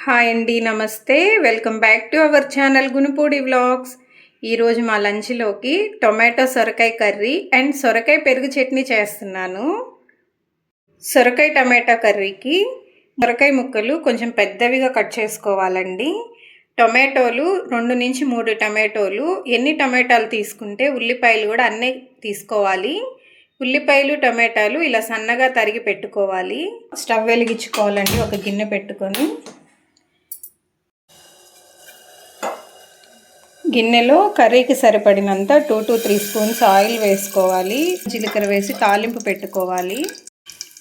Hi అండి, నమస్తే. Welcome back to our channel Gunupudi vlogs. ఈరోజు మా లంచ్లోకి టొమాటో సొరకాయ కర్రీ అండ్ సొరకాయ పెరుగు చట్నీ చేస్తున్నాను. సొరకాయ టమాటా కర్రీకి సొరకాయ ముక్కలు కొంచెం పెద్దవిగా కట్ చేసుకోవాలండి. టొమాటోలు 2 నుంచి 3 టమాటోలు, ఎన్ని టమాటాలు తీసుకుంటే ఉల్లిపాయలు కూడా అన్నీ తీసుకోవాలి. ఉల్లిపాయలు టమాటాలు ఇలా సన్నగా తరిగి పెట్టుకోవాలి. స్టవ్ వెలిగించుకోవాలండి. ఒక గిన్నె పెట్టుకొని గిన్నెలో కర్రీకి సరిపడినంత 2 to 3 స్పూన్స్ ఆయిల్ వేసుకోవాలి. జీలకర్ర వేసి తాలింపు పెట్టుకోవాలి.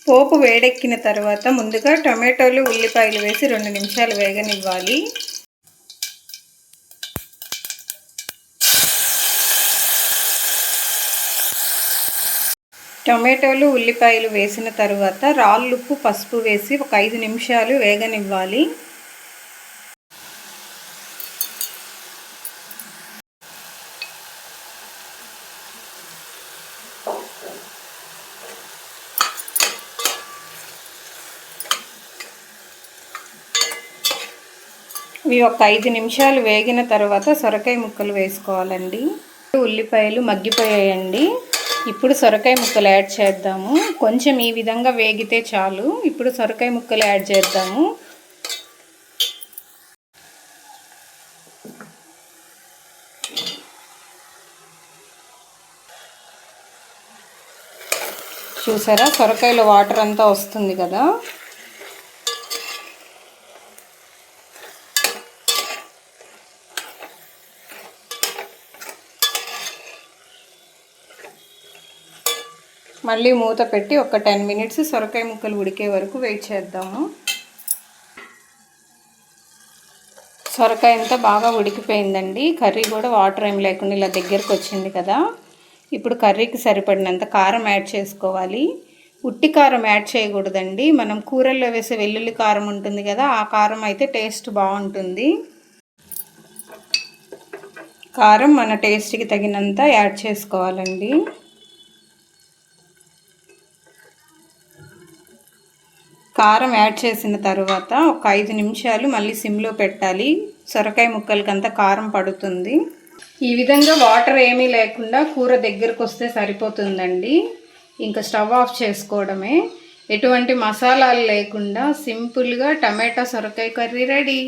పోపు వేడెక్కిన తర్వాత ముందుగా టమాటోలు ఉల్లిపాయలు వేసి 2 నిమిషాలు వేగనివ్వాలి. టమాటోలు ఉల్లిపాయలు వేసిన తర్వాత రాళ్ళుప్పు పసుపు వేసి ఒక 5 నిమిషాలు వేగనివ్వాలి. ఇవి ఒక 5 నిమిషాలు వేగిన తర్వాత సొరకాయ ముక్కలు వేసుకోవాలండి. ఉల్లిపాయలు మగ్గిపోయాయండి. ఇప్పుడు సొరకాయ ముక్కలు యాడ్ చేద్దాము. కొంచెం ఈ విధంగా వేగితే చాలు. ఇప్పుడు సొరకాయ ముక్కలు యాడ్ చేద్దాము. చూసారా, సొరకాయలో వాటర్ అంతా వస్తుంది కదా. మళ్ళీ మూత పెట్టి ఒక 10 మినిట్స్ సొరకాయ ముక్కలు ఉడికే వరకు వెయిట్ చేద్దాము. సొరకాయ అంతా బాగా ఉడికిపోయిందండి. కర్రీ కూడా వాటర్ ఏం లేకుండా ఇలా దగ్గరకు వచ్చింది కదా. ఇప్పుడు కర్రీకి సరిపడినంత కారం యాడ్ చేసుకోవాలి. ఉట్టి కారం యాడ్ చేయకూడదండి. మనం కూరల్లో వేసే వెల్లుల్లి కారం ఉంటుంది కదా, ఆ కారం అయితే టేస్ట్ బాగుంటుంది. కారం మన టేస్ట్కి తగినంత యాడ్ చేసుకోవాలండి. కారం యాడ్ చేసిన తర్వాత ఒక 5 నిమిషాలు మళ్ళీ సిమ్లో పెట్టాలి. సొరకాయ ముక్కలకంతా కారం పడుతుంది. ఈ విధంగా వాటర్ ఏమీ లేకుండా కూర దగ్గరకు వస్తే సరిపోతుందండి. ఇంకా స్టవ్ ఆఫ్ చేసుకోవడమే. ఎటువంటి మసాలాలు లేకుండా సింపుల్గా టమాటా సొరకాయ కర్రీ రెడీ.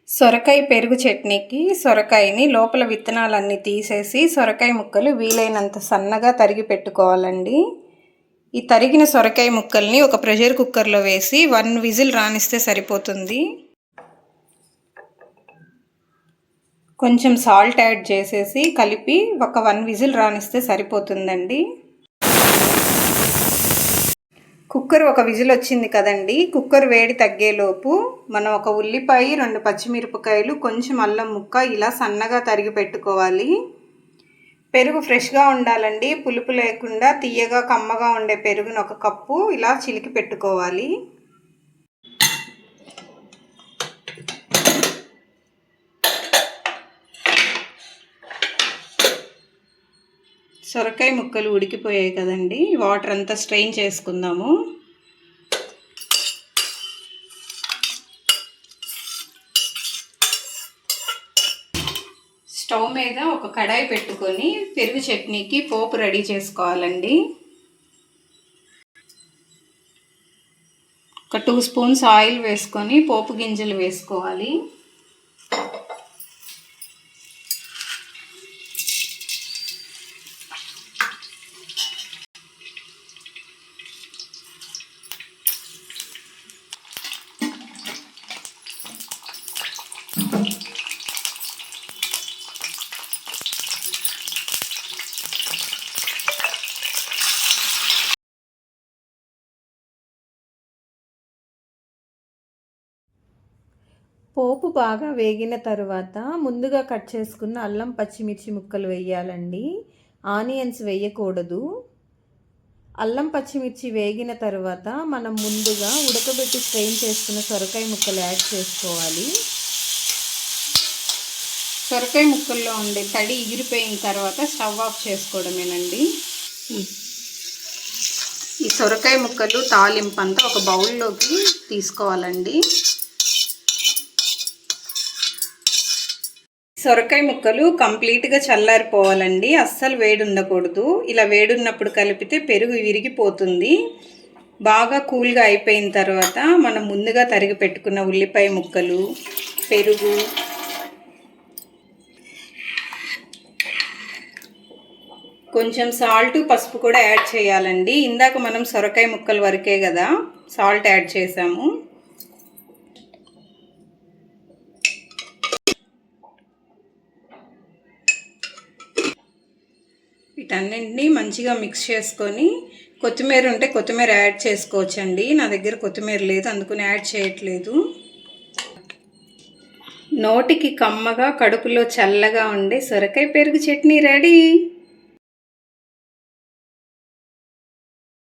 సొరకాయ పెరుగు చట్నీకి సొరకాయని లోపల విత్తనాలన్నీ తీసేసి సొరకాయ ముక్కలు వీలైనంత సన్నగా తరిగి పెట్టుకోవాలండి. ఈ తరిగిన సొరకాయ ముక్కల్ని ఒక ప్రెషర్ కుక్కర్లో వేసి 1 విజిల్ రానిస్తే సరిపోతుంది. కొంచెం సాల్ట్ యాడ్ చేసేసి కలిపి ఒక 1 విజిల్ రానిస్తే సరిపోతుందండి. కుక్కర్ ఒక విజిల్ వచ్చింది కదండి. కుక్కర్ వేడి తగ్గేలోపు మనం ఒక ఉల్లిపాయ, 2 పచ్చిమిరపకాయలు, కొంచెం అల్లం ముక్క ఇలా సన్నగా తరిగి పెట్టుకోవాలి. పెరుగు ఫ్రెష్గా ఉండాలండి. పులుపు లేకుండా తీయగా కమ్మగా ఉండే పెరుగును 1 కప్పు ఇలా చిలికి పెట్టుకోవాలి. సొరకాయ ముక్కలు ఉడికిపోయాయి కదండి. వాటర్ అంతా స్ట్రెయిన్ చేసుకుందాము. స్టవ్ మీద ఒక కడాయి పెట్టుకొని పెరుగు చట్నీకి పోపు రెడీ చేసుకోవాలండి. ఒక 2 స్పూన్స్ ఆయిల్ వేసుకొని పోపు గింజలు వేసుకోవాలి. పోపు బాగా వేగిన తర్వాత ముందుగా కట్ చేసుకున్న అల్లం పచ్చిమిర్చి ముక్కలు వేయాలండి. ఆనియన్స్ వేయకూడదు. అల్లం పచ్చిమిర్చి వేగిన తర్వాత మనం ముందుగా ఉడకబెట్టి స్ట్రెయిన్ చేసుకున్న సొరకాయ ముక్కలు యాడ్ చేసుకోవాలి. సొరకాయ ముక్కల్లో ఉండే తడి ఎగిరిపోయిన తర్వాత స్టవ్ ఆఫ్ చేసుకోవడమేనండి. ఈ సొరకాయ ముక్కలు తాలింపు అంతా ఒక బౌల్లోకి తీసుకోవాలండి. సొరకాయ ముక్కలు కంప్లీట్గా చల్లారిపోవాలండి, అస్సలు వేడి ఉండకూడదు. ఇలా వేడున్నప్పుడు కలిపితే పెరుగు విరిగిపోతుంది. బాగా కూల్గా అయిపోయిన తర్వాత మనం ముందుగా తరిగి పెట్టుకున్న ఉల్లిపాయ ముక్కలు, పెరుగు, కొంచెం సాల్ట్, పసుపు కూడా యాడ్ చేయాలండి. ఇందాక మనం సొరకాయ ముక్కల వరకే కదా సాల్ట్ యాడ్ చేసాము. వీటన్నింటినీ మంచిగా మిక్స్ చేసుకొని కొత్తిమీర ఉంటే కొత్తిమీర యాడ్ చేసుకోవచ్చండి. నా దగ్గర కొత్తిమీర లేదు, అందుకని యాడ్ చేయట్లేదు. నోటికి కమ్మగా, కడుపులో చల్లగా ఉండే సొరకాయ పెరుగు చట్నీ రెడీ.